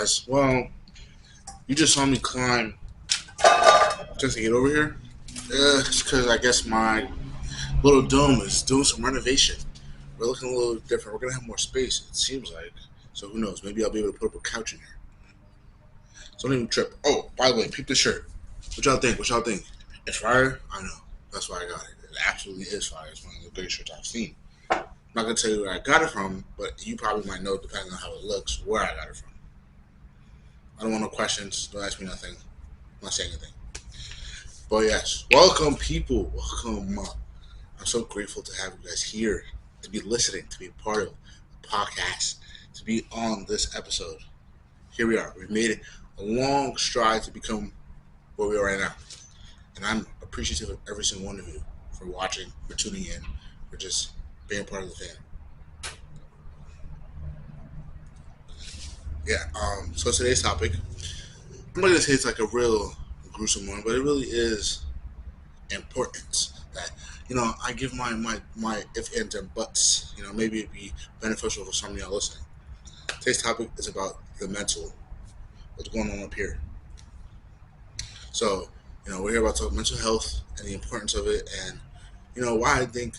guys. Well, you just saw me climb just to get over here. It's because I guess my little dome is doing some renovation. We're looking a little different. We're gonna have more space. It seems like. So who knows? Maybe I'll be able to put up a couch in here. So don't even trip. Oh, by the way, peep the shirt. What y'all think? What y'all think? It's fire. I know. That's why I got it. It absolutely is fire. It's one of the greatest shirts I've seen. I'm not gonna tell you where I got it from, but you probably might know depending on how it looks where I got it from. I don't want no questions. Don't ask me nothing. I'm not saying anything. But yes, welcome people. Welcome. I'm so grateful to have you guys here, to be listening, to be a part of the podcast, to be on this episode. Here we are. We've made it a long stride to become where we are right now. And I'm appreciative of every single one of you for watching, for tuning in, for just being part of the fam. Yeah, so today's topic, I'm not gonna say it's like a real gruesome one, but it really is importance that I give my if ands and buts. Maybe it'd be beneficial for some of y'all listening. Today's topic is about the mental, what's going on up here. So we're here about talking mental health and the importance of it, and why I think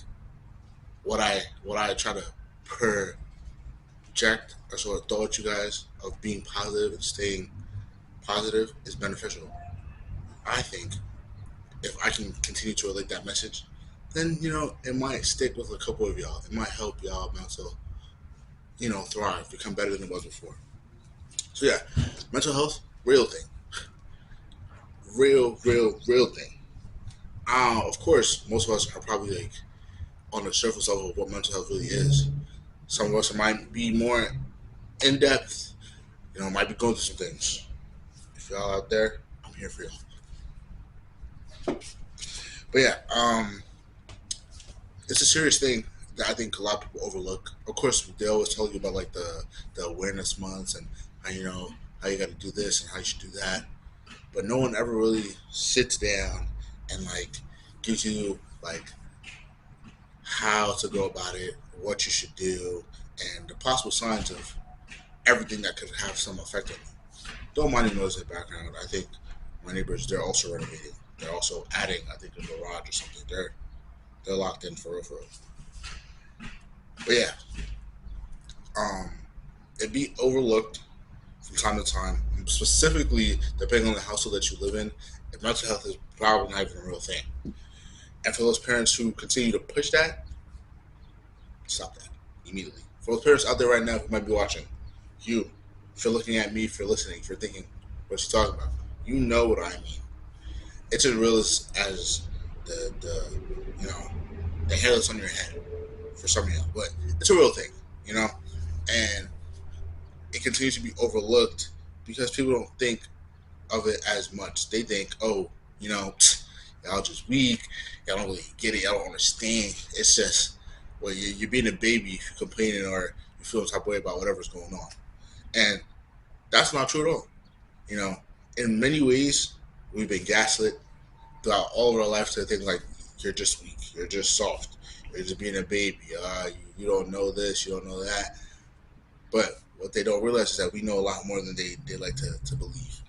what I try to project or sort of throw at you guys of being positive and staying positive is beneficial. I think if I can continue to relate that message, then it might stick with a couple of y'all. It might help y'all mental, thrive, become better than it was before. So yeah, mental health, real thing, real thing. Of course, most of us are probably like on the surface level of what mental health really is. Some of us might be more in depth. Might be going through some things. If y'all out there, I'm here for y'all. But yeah, it's a serious thing that I think a lot of people overlook. Of course, they always tell you about like the awareness months and how you got to do this and how you should do that, but no one ever really sits down and like gives you like how to go about it, what you should do, and the possible signs of everything that could have some effect on you. Don't mind the noise in the background. I think my neighbors, they're also renovating. They're also adding, I think, a garage or something. They're locked in for real, for real. But yeah, um, it be overlooked from time to time, specifically depending on the household that you live in. If mental health is probably not even a real thing. And for those parents who continue to push that, stop that immediately. For those parents out there right now who might be watching, you, if you're looking at me, if you're listening, if you're thinking, what you talking about, you know what I mean. It's as real as the you know the hair that's on your head for some of y'all, but it's a real thing, you know, and it continues to be overlooked because people don't think of it as much. They think, oh, y'all just weak, y'all don't really get it, y'all don't understand. It's just, well, you're being a baby if you're complaining or you feel some type of way about whatever's going on, and that's not true at all. You know, in many ways, we've been gaslit throughout all of our life to think like you're just weak, you're just soft, you're just being a baby. You don't know this, you don't know that. But what they don't realize is that we know a lot more than they like to believe.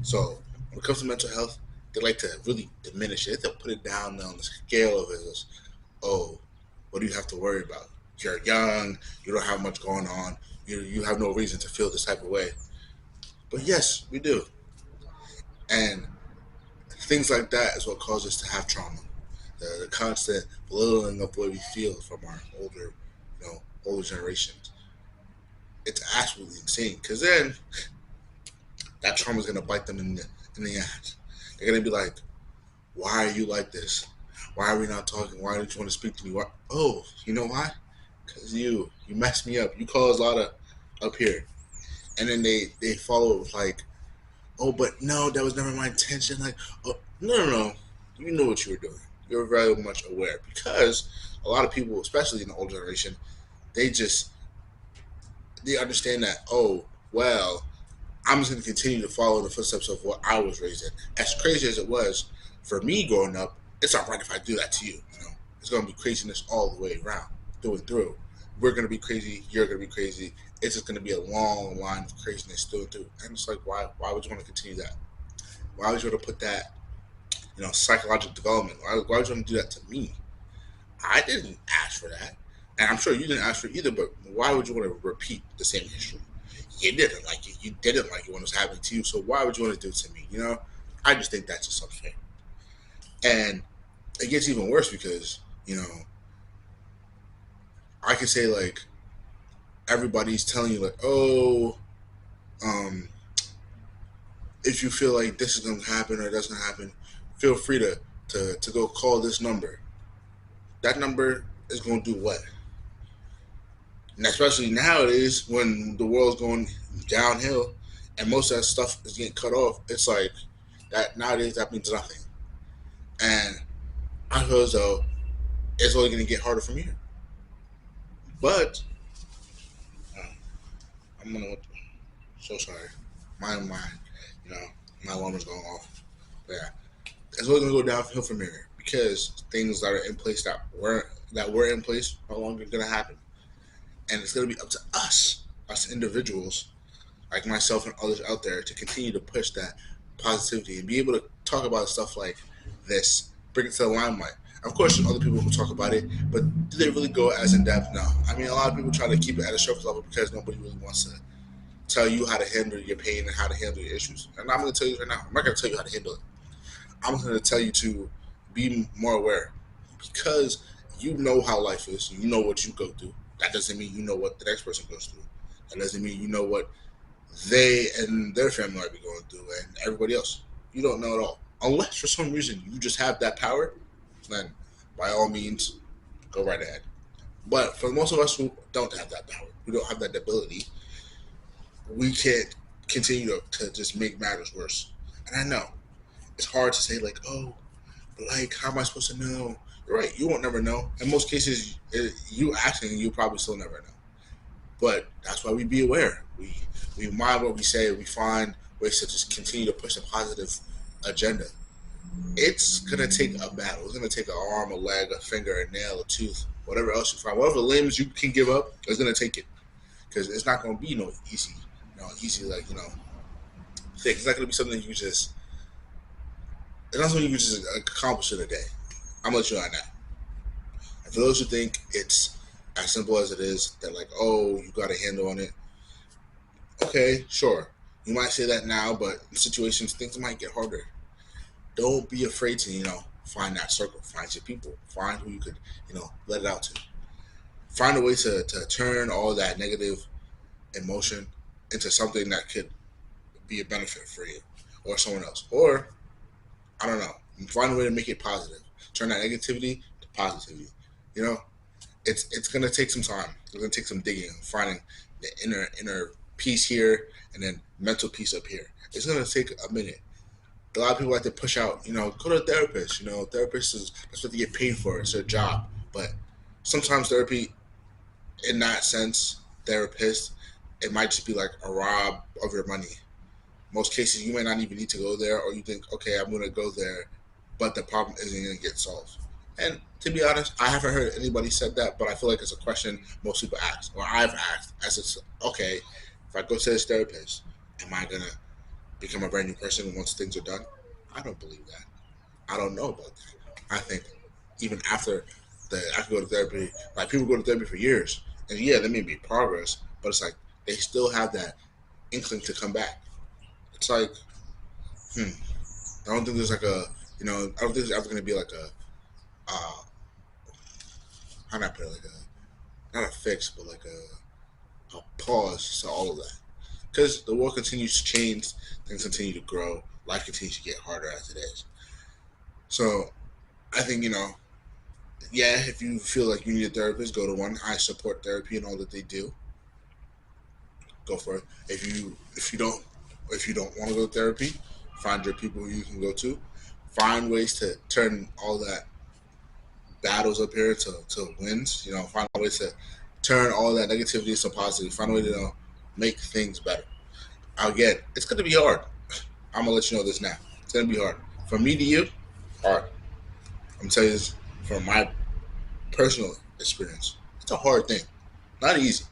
So when it comes to mental health, they like to really diminish it. They put it down on the scale of it as, oh, what do you have to worry about? You're young, you don't have much going on, you have no reason to feel this type of way. But yes, we do. And things like that is what causes us to have trauma. The constant belittling of the way we feel from our older generations. It's absolutely insane. Because then that trauma is gonna bite them in the ass. They're gonna be like, "Why are you like this? Why are we not talking? Why don't you want to speak to me? Why? Oh, you know why? Because you messed me up. You caused a lot of up here." And then they follow it with like, "Oh, but no, that was never my intention." Like, oh, no. You know what you were doing. You're very much aware because a lot of people, especially in the older generation, they just they understand that. Oh, well, I'm just going to continue to follow the footsteps of what I was raised in. As crazy as it was for me growing up, it's not right if I do that to you. It's going to be craziness all the way around, through and through. we're gonna be crazy, you're gonna be crazy. It's just gonna be a long line of craziness still through. And it's like, why would you want to continue that? Why would you want to put that, psychological development? Why would you want to do that to me? I didn't ask for that, and I'm sure you didn't ask for it either. But why would you want to repeat the same history? You didn't like it. You didn't like it when it was happening to you. So why would you want to do it to me? I just think that's just unfair. And it gets even worse because I can say like everybody's telling you like, oh, um, if you feel like this is gonna happen or it doesn't happen, feel free to go call this number. That number is gonna do what? And especially nowadays when the world's going downhill and most of that stuff is getting cut off, it's like that nowadays that means nothing. And I feel as though it's only gonna get harder from here. But uh, I'm gonna so sorry. My you know, my alarm is going off. But yeah. It's only gonna go downhill from here because things that are in place that were in place no longer gonna happen. And it's gonna be up to us individuals, like myself and others out there, to continue to push that positivity and be able to talk about stuff like this, bring it to the limelight. Of course, there's other people who talk about it, but do they really go as in depth? No. I mean, a lot of people try to keep it at a surface level because nobody really wants to tell you how to handle your pain and how to handle your issues. And I'm going to tell you right now, I'm not going to tell you how to handle it. I'm going to tell you to be more aware because you know how life is. You know what you go through. That doesn't mean you know what the next person goes through. That doesn't mean you know what they and their family might be going through and everybody else. You don't know at all. Unless for some reason you just have that power, then by all means, go right ahead. But for most of us who don't have that power, who don't have that ability, we can't continue to just make matters worse. And I know it's hard to say like, oh, but like, how am I supposed to know? You're right. You won't never know. In most cases, you asking, you probably still never know. But that's why we be aware. We mind what we say. We find ways to just continue to push a positive agenda. It's gonna take a battle. It's gonna take an arm, a leg, a finger, a nail, a tooth, whatever else you find, whatever limbs you can give up. It's gonna take it because it's not gonna be no easy, easy like thing. It's not gonna be something you just. It's not something you can just accomplish in a day. I'm gonna let you know that. And for those who think it's as simple as it is, that like, oh, you got a handle on it. Okay, sure. You might say that now, but in situations things might get harder. Don't be afraid to, find that circle, find your people, find who you could, let it out to. Find a way to turn all that negative emotion into something that could be a benefit for you or someone else. Or, I don't know, find a way to make it positive. Turn that negativity to positivity. You know, it's gonna take some time. It's gonna take some digging, finding the inner peace here and then mental peace up here. It's gonna take a minute. A lot of people like to push out, go to a therapist. Therapist is that's what they get paid for. It's their job. But sometimes therapy, in that sense, therapist, it might just be like a rob of your money. Most cases, you may not even need to go there, or you think, okay, I'm going to go there, but the problem isn't going to get solved. And to be honest, I haven't heard anybody said that, but I feel like it's a question most people ask, or I've asked, as it's okay, if I go to this therapist, am I going to become a brand new person once things are done? I don't believe that. I don't know about that. I think even after I could go to therapy, like people go to therapy for years, and yeah, there may be progress, but it's like they still have that inkling to come back. It's like, hmm, I don't think there's like I don't think there's ever going to be like how do I put it, like not a fix, but like a pause to all of that. Because the world continues to change, things continue to grow, life continues to get harder as it is. So I think, yeah, if you feel like you need a therapist, go to one. I support therapy and all that they do. Go for it. If you don't want to go to therapy, find your people who you can go to. Find ways to turn all that battles up here to wins. Find ways to turn all that negativity into positive. Find a way to make things better. Again, it's gonna be hard. I'm gonna let you know this now. It's gonna be hard. From me to you, hard. I'm telling you this from my personal experience. It's a hard thing. Not easy.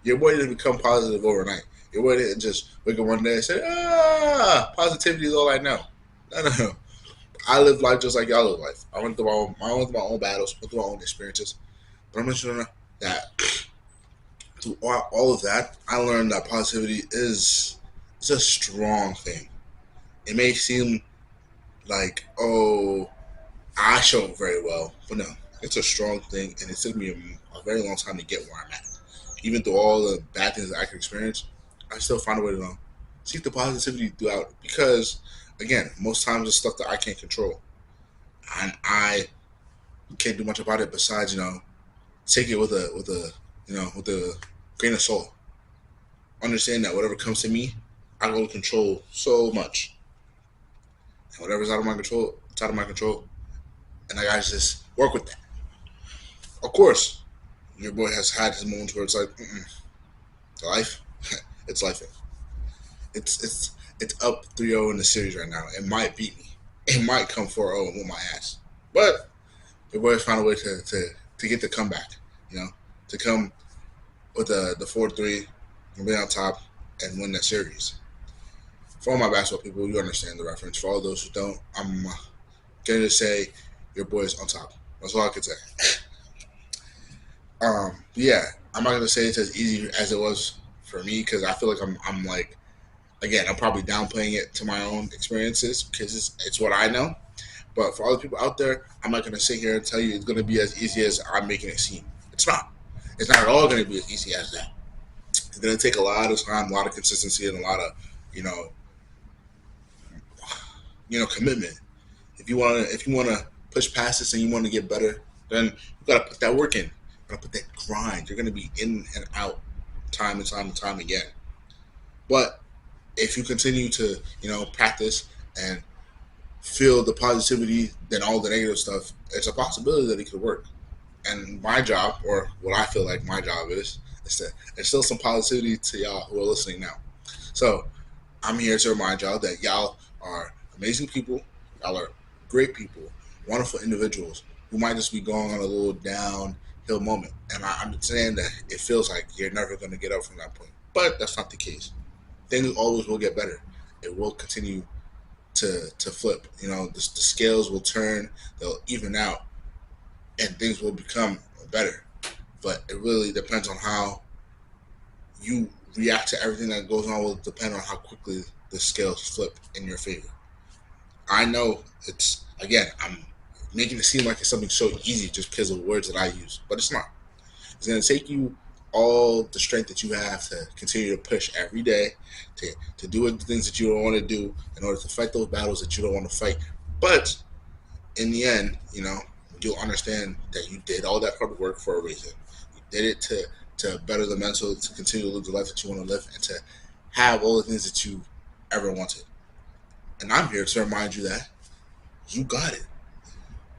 Your boy didn't become positive overnight. Your boy didn't just wake up one day and say, positivity is all I know. No, no, no. I live life just like y'all live life. I went through my own battles, went through my own experiences. But I'm mentioning that through all of that, I learned that positivity is a strong thing. It may seem like, oh, I show it very well, but no, it's a strong thing, and it took me a very long time to get where I'm at. Even through all the bad things that I could experience, I still find a way to seek the positivity throughout. Because again, most times it's stuff that I can't control, and I can't do much about it besides take it with a grain of salt. Understand that whatever comes to me, I don't control so much, and whatever's out of my control, it's out of my control, and I gotta just work with that. Of course, your boy has had his moments where it's like, life, it's life. It's up 3-0 in the series right now. It might beat me. It might come 4-0 and whoop my ass. But your boy found a way to get the comeback. You know, to come with the 4-3 and be on top and win that series. For all my basketball people, you understand the reference. For all those who don't, I'm going to say your boy is on top. That's all I can say. Yeah, I'm not gonna say it's as easy as it was for me because I feel like I'm like, again, I'm probably downplaying it to my own experiences because it's what I know. But for other people out there, I'm not gonna sit here and tell you it's gonna be as easy as I'm making it seem. It's not. It's not at all gonna be as easy as that. It's gonna take a lot of time, a lot of consistency, and a lot of you know commitment. If you wanna push past this and you wanna get better, then you gotta put that work in. You gotta put that grind. You're gonna be in and out time and time and time again. But if you continue to practice and feel the positivity than all the negative stuff, it's a possibility that it could work. And my job, or what I feel like my job is to instill some positivity to y'all who are listening now. So I'm here to remind y'all that y'all are amazing people. Y'all are great people, wonderful individuals who might just be going on a little downhill moment. And I understand that it feels like you're never going to get up from that point. But that's not the case. Things always will get better. It will continue to flip. The scales will turn, they'll even out, and things will become better. But it really depends on how you react to everything that goes on. Will depend on how quickly the scales flip in your favor. I know I'm making it seem like it's something so easy just because of the words that I use, but it's not. It's going to take you all the strength that you have to continue to push every day, to do the things that you don't want to do in order to fight those battles that you don't want to fight. But in the end, you'll understand that you did all that hard work for a reason. You did it to better the mental, to continue to live the life that you want to live, and to have all the things that you ever wanted. And I'm here to remind you that you got it.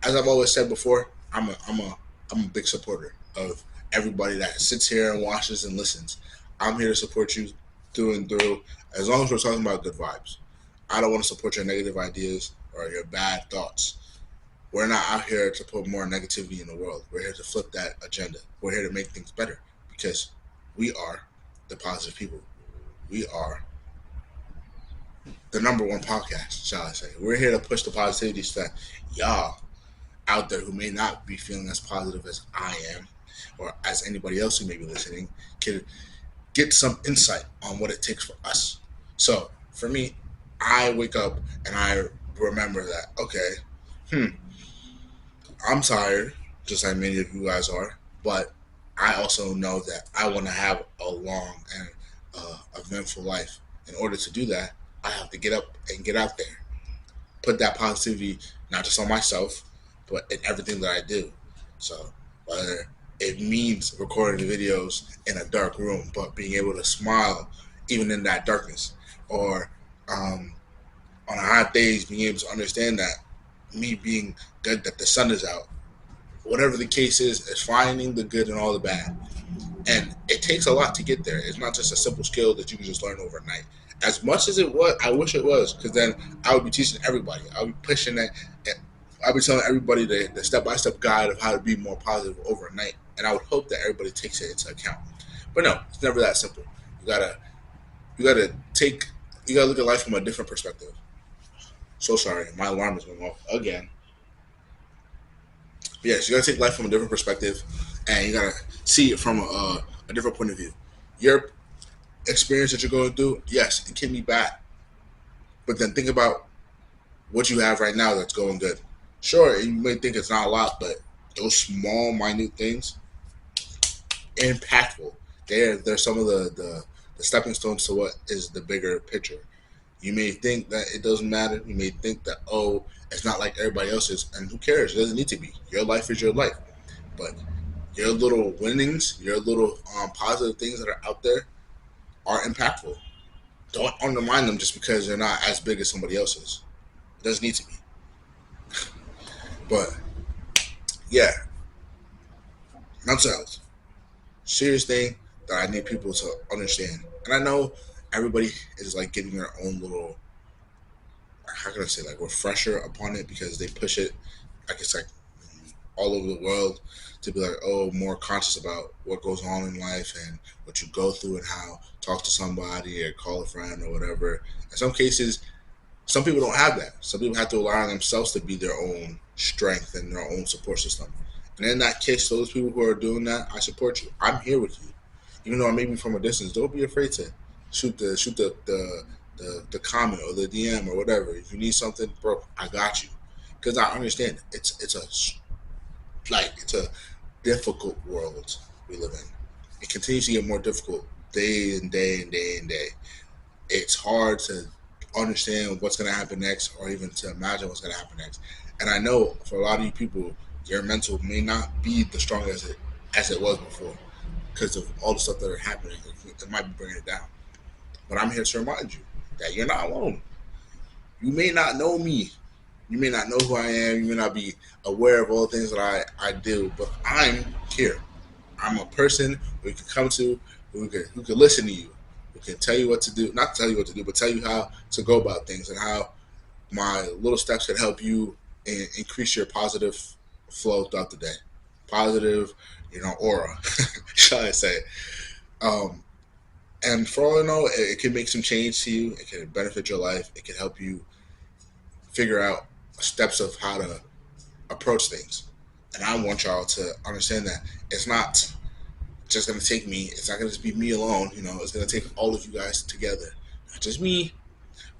As I've always said before, I'm a big supporter of everybody that sits here and watches and listens. I'm here to support you through and through, as long as we're talking about good vibes. I don't want to support your negative ideas or your bad thoughts. We're not out here to put more negativity in the world. We're here to flip that agenda. We're here to make things better because we are the positive people. We are the number one podcast, shall I say. We're here to push the positivity so that y'all out there who may not be feeling as positive as I am or as anybody else who may be listening can get some insight on what it takes for us. So for me, I wake up and I remember that, okay, I'm tired, just like many of you guys are, but I also know that I want to have a long and eventful life. In order to do that, I have to get up and get out there. Put that positivity not just on myself, but in everything that I do. So whether it means recording the videos in a dark room, but being able to smile even in that darkness, or on hot days being able to understand that me being good that the sun is out. Whatever the case is finding the good and all the bad. And it takes a lot to get there. It's not just a simple skill that you can just learn overnight. As much as it was, I wish it was, because then I would be teaching everybody. I would be pushing that. I would be telling everybody the step-by-step guide of how to be more positive overnight. And I would hope that everybody takes it into account. But no, it's never that simple. You gotta you gotta take you gotta look at life from a different perspective. So sorry, my alarm is going off again. But yes, you gotta take life from a different perspective, and you gotta see it from a different point of view. Your experience that you're going through, yes, it can be bad, but then think about what you have right now that's going good. Sure, you may think it's not a lot, but those small, minute things, impactful. They're some of the stepping stones to what is the bigger picture. You may think that it doesn't matter. You may think that, oh, it's not like everybody else's, and who cares? It doesn't need to be. Your life is your life. But your little winnings, your little positive things that are out there are impactful. Don't undermine them just because they're not as big as somebody else's. It doesn't need to be. But yeah, mental health, serious thing that I need people to understand. And I know everybody is like getting their own little, how can I say, like refresher upon it because they push it, I guess, like all over the world to be like, oh, more conscious about what goes on in life and what you go through and how talk to somebody or call a friend or whatever. In some cases, some people don't have that. Some people have to rely on themselves to be their own strength and their own support system. And in that case, those people who are doing that, I support you. I'm here with you, even though I may be from a distance. Don't be afraid to shoot the comment or the DM or whatever. If you need something, bro, I got you. Because I understand it's a difficult world we live in. It continues to get more difficult day and day and day and day. It's hard to understand what's going to happen next or even to imagine what's going to happen next. And I know for a lot of you people, your mental may not be the strongest as it was before because of all the stuff that are happening. It might be bringing it down. But I'm here to remind you that you're not alone. You may not know me. You may not know who I am. You may not be aware of all the things that I do, but I'm here. I'm a person who you can come to, who can listen to you, who can tell you what to do, not tell you what to do, but tell you how to go about things and how my little steps can help you increase your positive flow throughout the day. Positive, aura, shall I say. Um, and for all I know, it can make some change to you. It can benefit your life. It can help you figure out steps of how to approach things. And I want y'all to understand that it's not just going to take me. It's not going to just be me alone. It's going to take all of you guys together. Not just me,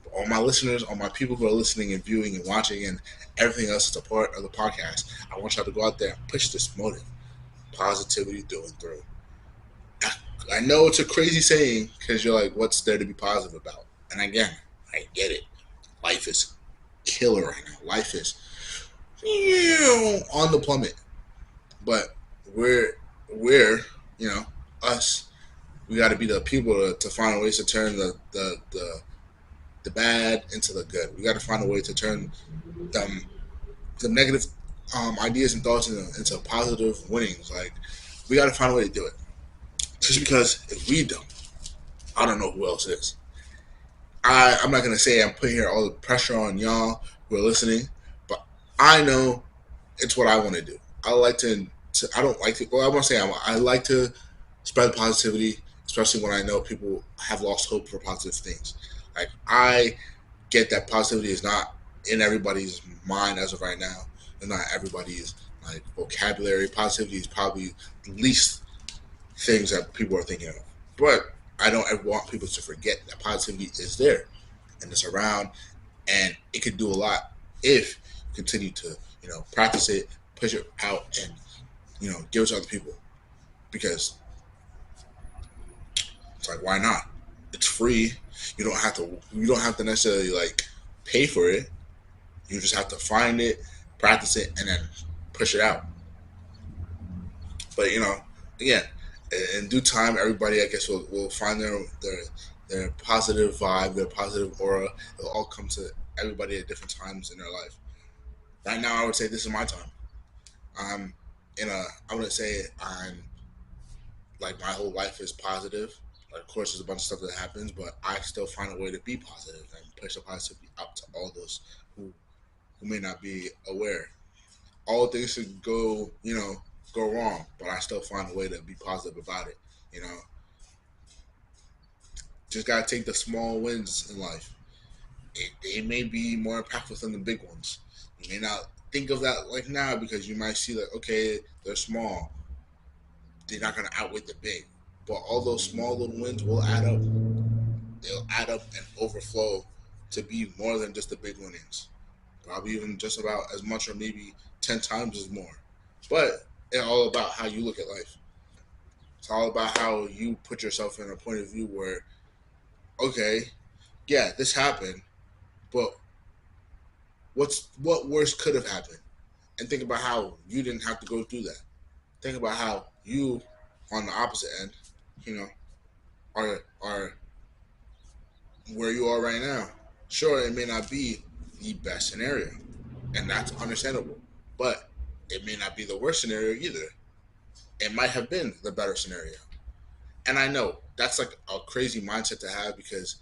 but all my listeners, all my people who are listening and viewing and watching and everything else that's a part of the podcast. I want y'all to go out there and push this motive. Positivity through and through. I know it's a crazy saying because you're like, what's there to be positive about? And again, I get it. Life is killer right now. Life is on the plummet. But we're us. We got to be the people to find ways to turn the bad into the good. We got to find a way to turn them the negative ideas and thoughts into positive winnings. Like we got to find a way to do it. Just because if we don't, I don't know who else is. I'm not gonna say I'm putting here all the pressure on y'all who are listening, but I know it's what I want to do. I like to. I don't like to. Well, I want to say I like to spread positivity, especially when I know people have lost hope for positive things. Like I get that positivity is not in everybody's mind as of right now. And not everybody's like vocabulary. Positivity is probably the least things that people are thinking of. But I don't ever want people to forget that positivity is there and it's around and it can do a lot if you continue to, practice it, push it out and, give it to other people. Because it's like why not? It's free. You don't have to necessarily like pay for it. You just have to find it, practice it, and then push it out. But again, in due time, everybody I guess will find their positive vibe, their positive aura. It'll all come to everybody at different times in their life. Right now, I would say this is my time. I'm I wouldn't say I'm like my whole life is positive. Like, of course, there's a bunch of stuff that happens, but I still find a way to be positive and push the positivity out to all those who who may not be aware. All things should go wrong, but I still find a way to be positive about it. You know, Just gotta take the small wins in life. They may be more impactful than the big ones. You may not think of that like now because you might see that okay, they're small. They're not gonna outweigh the big. But all those small little wins will add up. They'll add up and overflow to be more than just the big winnings. Probably even just about as much or maybe 10 times as more. But it's all about how you look at life. It's all about how you put yourself in a point of view where, okay, yeah, this happened, but what worse could have happened? And think about how you didn't have to go through that. Think about how you, on the opposite end, you know, are where you are right now. Sure, it may not be the best scenario, and that's understandable. But it may not be the worst scenario either. It might have been the better scenario. And I know that's like a crazy mindset to have because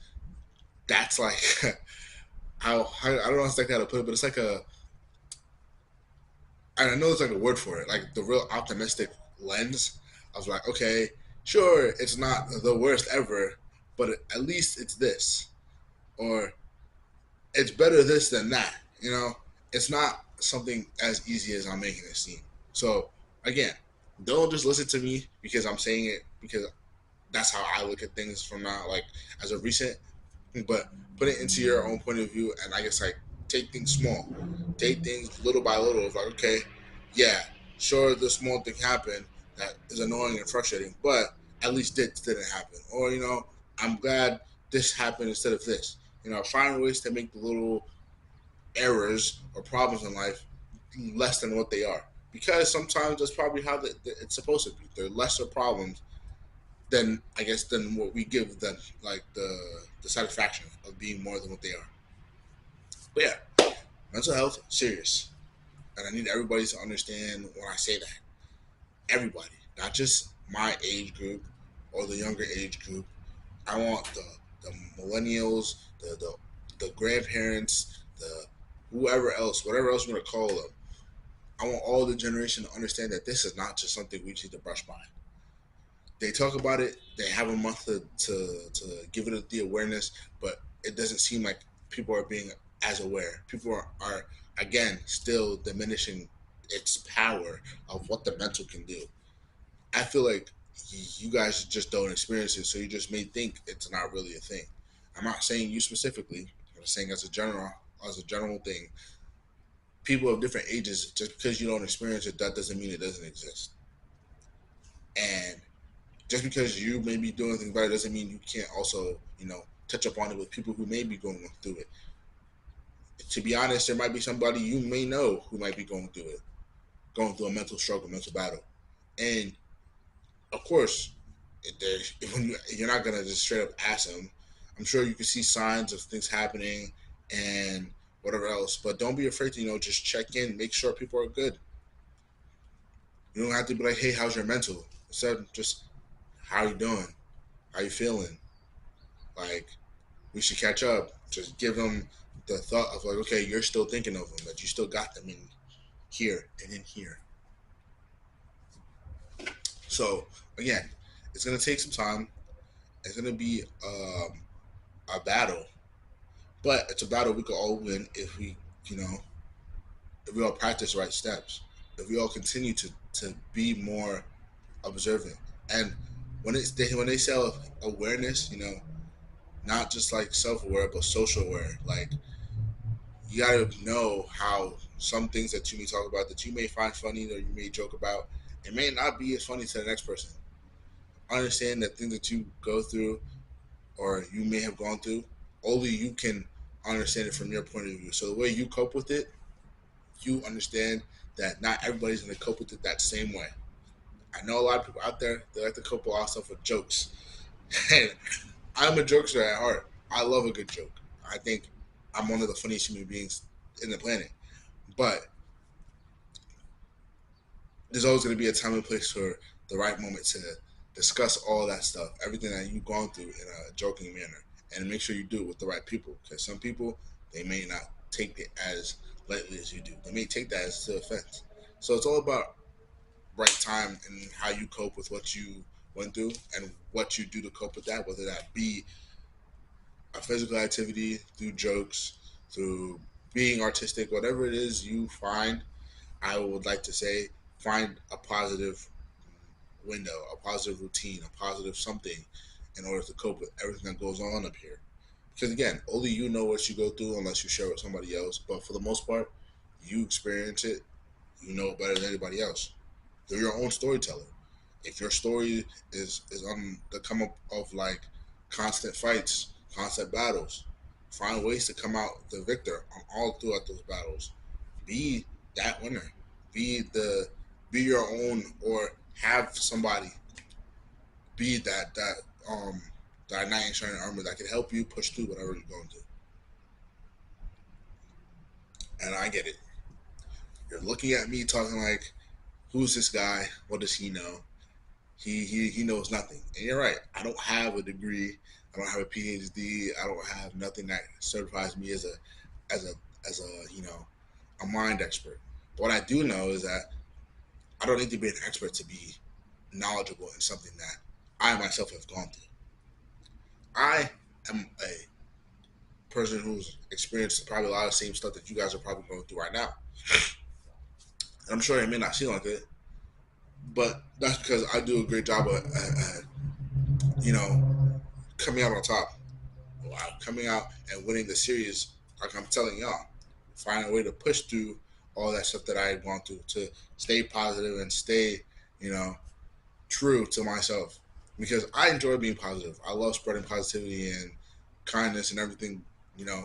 that's like how I don't know exactly how to put it, but it's like a I know it's like a word for it, like the real optimistic lens. I was like, okay, sure, it's not the worst ever, but at least it's this, or it's better this than that. You know, it's not something as easy as I'm making it seem. So again, don't just listen to me because I'm saying it because that's how I look at things from now, like as of recent. But put it into your own point of view, and I guess like take things small, take things little by little. It's like okay, yeah, sure, the small thing happened that is annoying and frustrating, but at least this didn't happen. Or I'm glad this happened instead of this. Find ways to make the little errors or problems in life less than what they are. Because sometimes that's probably how it's supposed to be. They're lesser problems than I guess than what we give them, like the satisfaction of being more than what they are. But yeah, mental health serious, and I need everybody to understand when I say that. Everybody, not just my age group or the younger age group. I want the millennials, the grandparents, the whoever else, whatever else you want to call them. I want all the generation to understand that this is not just something we need to brush by. They talk about it. They have a month to give it the awareness, but it doesn't seem like people are being as aware. People are again still diminishing its power of what the mental can do. I feel like you guys just don't experience it, so you just may think it's not really a thing. I'm not saying you specifically. I'm saying as a general thing. People of different ages, just because you don't experience it, that doesn't mean it doesn't exist. And just because you may be doing things better doesn't mean you can't also, touch up on it with people who may be going through it. To be honest, there might be somebody you may know who might be going through it, going through a mental struggle, mental battle. And of course, when you're not gonna just straight up ask them. I'm sure you can see signs of things happening and whatever else, but don't be afraid to just check in, make sure people are good. You don't have to be like, hey, how's your mental? Instead, just how you doing? How you feeling? Like we should catch up. Just give them the thought of like, okay, you're still thinking of them, that you still got them in here and in here. So again, it's gonna take some time. It's gonna be a battle, but it's a battle we can all win if you know, if we all practice the right steps. If we all continue to be more observant, and when they say awareness, not just like self aware, but social aware. Like you gotta know how some things that you may talk about that you may find funny or you may joke about, it may not be as funny to the next person. Understand that things that you go through or you may have gone through, only you can understand it from your point of view. So the way you cope with it, you understand that not everybody's gonna cope with it that same way. I know a lot of people out there they like to cope with all stuff with jokes. And I'm a jokester at heart. I love a good joke. I think I'm one of the funniest human beings in the planet. But there's always going to be a time and place for the right moment to discuss all that stuff, everything that you've gone through in a joking manner, and make sure you do it with the right people. Because some people they may not take it as lightly as you do. They may take that as to offense. So it's all about right time and how you cope with what you went through and what you do to cope with that, whether that be a physical activity, through jokes, through being artistic, whatever it is you find, I would like to say find a positive window, a positive routine, a positive something in order to cope with everything that goes on up here. Because again, only you know what you go through unless you share with somebody else. But for the most part, you experience it, you know it better than anybody else. You're your own storyteller. If your story is on the come up of like constant fights, constant battles, find ways to come out the victor on all throughout those battles. Be that winner. Be the be your own, or have somebody be that knight in shining armor that can help you push through whatever you're going through. And I get it. You're looking at me talking like, who's this guy? What does he know? He knows nothing. And you're right. I don't have a degree. I don't have a PhD. I don't have nothing that certifies me as a as a a mind expert. But what I do know is that I don't need to be an expert to be knowledgeable in something that I myself have gone through. I am a person who's experienced probably a lot of the same stuff that you guys are probably going through right now. And I'm sure it may not seem like it, but that's because I do a great job at you know coming out on top. Coming out and winning the series, like I'm telling y'all, find a way to push through all that stuff that I had gone through to stay positive and stay, you know, true to myself. Because I enjoy being positive. I love spreading positivity and kindness and everything, you know,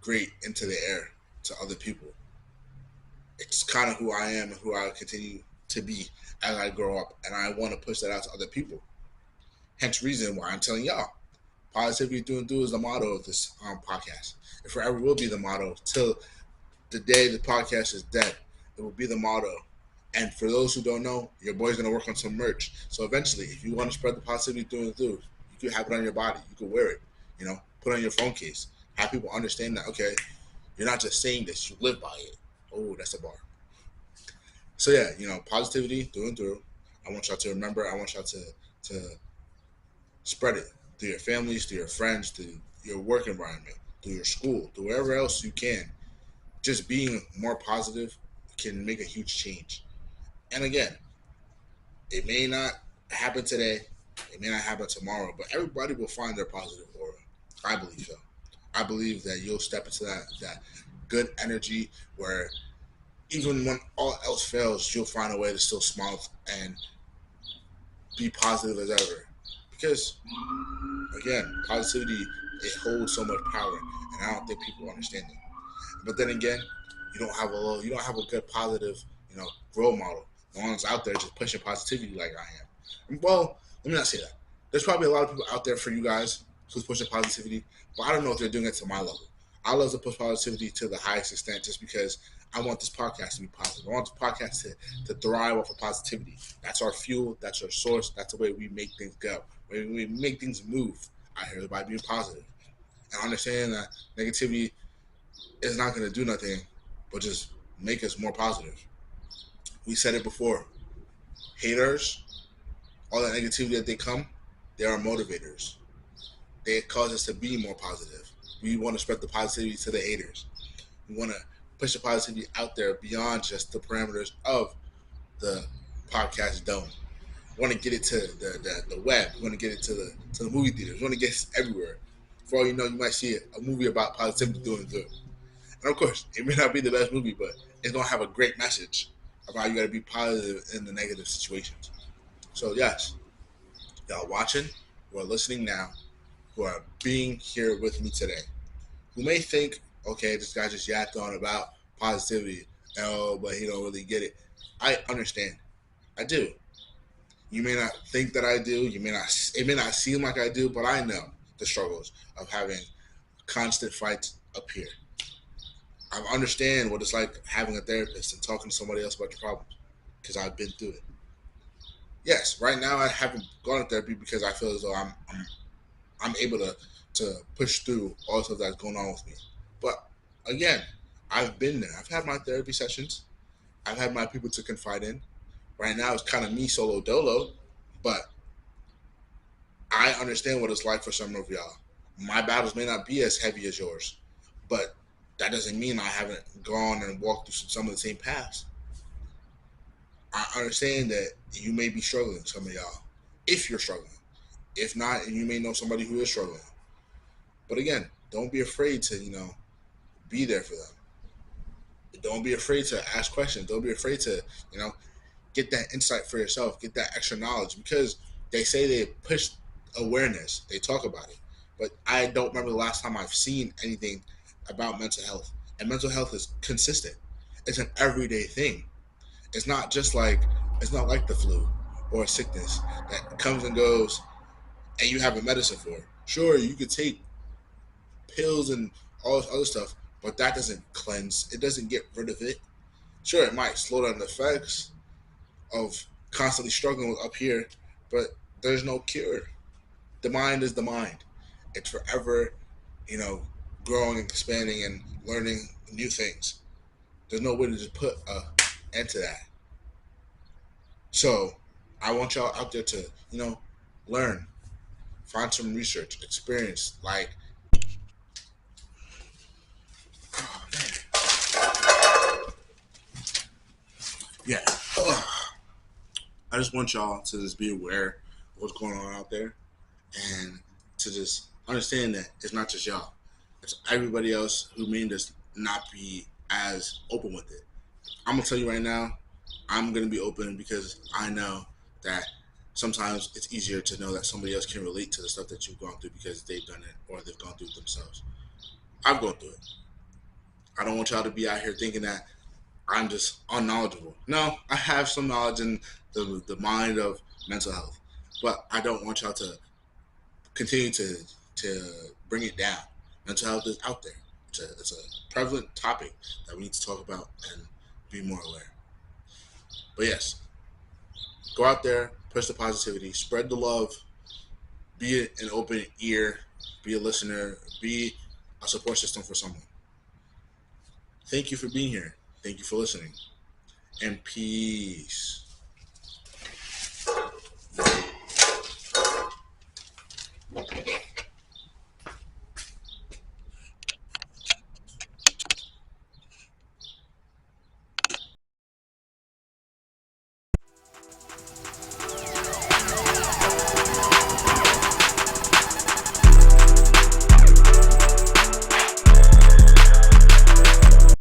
great into the air to other people. It's kind of who I am and who I continue to be as I grow up, and I want to push that out to other people. Hence, reason why I'm telling y'all, positivity through and through is the motto of this podcast. It forever will be the motto till the day the podcast is dead. It will be the motto. And for those who don't know, your boy's gonna work on some merch. So eventually, if you want to spread the positivity through and through, you can have it on your body. You can wear it. You know, put it on your phone case. Have people understand that. Okay, you're not just saying this; you live by it. Oh, that's a bar. So yeah, positivity through and through. I want y'all to remember. I want y'all to spread it through your families, through your friends, through your work environment, through your school, through wherever else you can. Just being more positive can make a huge change. And again, it may not happen today, it may not happen tomorrow, but everybody will find their positive aura. I believe so. I believe that you'll step into that good energy where even when all else fails, you'll find a way to still smile and be positive as ever. Because again, positivity, it holds so much power, and I don't think people understand it. But then again, you don't have a good positive role model. No one's out there just pushing positivity like I am. Well, let me not say that. There's probably a lot of people out there for you guys who's pushing positivity, but I don't know if they're doing it to my level. I love to push positivity to the highest extent just because I want this podcast to be positive. I want this podcast to thrive off of positivity. That's our fuel. That's our source. That's the way we make things go. When we make things move out here by being positive and understanding that negativity is not going to do nothing but just make us more positive. We said it before. Haters, all that negativity that they come, they are motivators. They cause us to be more positive. We want to spread the positivity to the haters. We want to push the positivity out there beyond just the parameters of the podcast dome. We want to get it to the web. We want to get it to the movie theaters. We want to get it everywhere. For all you know, you might see a movie about positivity doing good. And of course, it may not be the best movie, but it's gonna have a great message about how you gotta be positive in the negative situations. So yes, y'all watching, who are listening now, who are being here with me today, who may think, okay, this guy just yapped on about positivity, oh, but he don't really get it. I understand. I do. You may not think that I do. You may not. It may not seem like I do, but I know the struggles of having constant fights up here. I understand what it's like having a therapist and talking to somebody else about your problems because I've been through it. Yes, right now I haven't gone to therapy because I feel as though I'm able to push through all the stuff that's going on with me. But again, I've been there. I've had my therapy sessions. I've had my people to confide in. Right now it's kind of me solo dolo, but I understand what it's like for some of y'all. My battles may not be as heavy as yours, but that doesn't mean I haven't gone and walked through some of the same paths. I understand that you may be struggling, some of y'all, if you're struggling. If not, you may know somebody who is struggling. But again, don't be afraid to, be there for them. Don't be afraid to ask questions. Don't be afraid to, you know, get that insight for yourself, get that extra knowledge because they say they push awareness, they talk about it. But I don't remember the last time I've seen anything about mental health. And mental health is consistent. It's an everyday thing. It's not just like it's not like the flu or a sickness that comes and goes and you have a medicine for it. Sure, you could take pills and all this other stuff, but that doesn't cleanse. It doesn't get rid of it. Sure, it might slow down the effects of constantly struggling with up here, but there's no cure. The mind is the mind. It's forever, you know, growing and expanding and learning new things. There's no way to just put a end to that. So I want y'all out there to, learn, find some research, experience. Like, oh, man. Yeah. Ugh. I just want y'all to just be aware of what's going on out there and to just understand that it's not just y'all. It's everybody else who may just not be as open with it. I'm gonna tell you right now, I'm gonna be open because I know that sometimes it's easier to know that somebody else can relate to the stuff that you've gone through because they've done it or they've gone through it themselves. I've gone through it. I don't want y'all to be out here thinking that I'm just unknowledgeable. No, I have some knowledge in the mind of mental health, but I don't want y'all to continue to bring it down. Mental health is out there. It's a prevalent topic that we need to talk about and be more aware. But yes, go out there, push the positivity, spread the love, be an open ear, be a listener, be a support system for someone. Thank you for being here. Thank you for listening. And peace.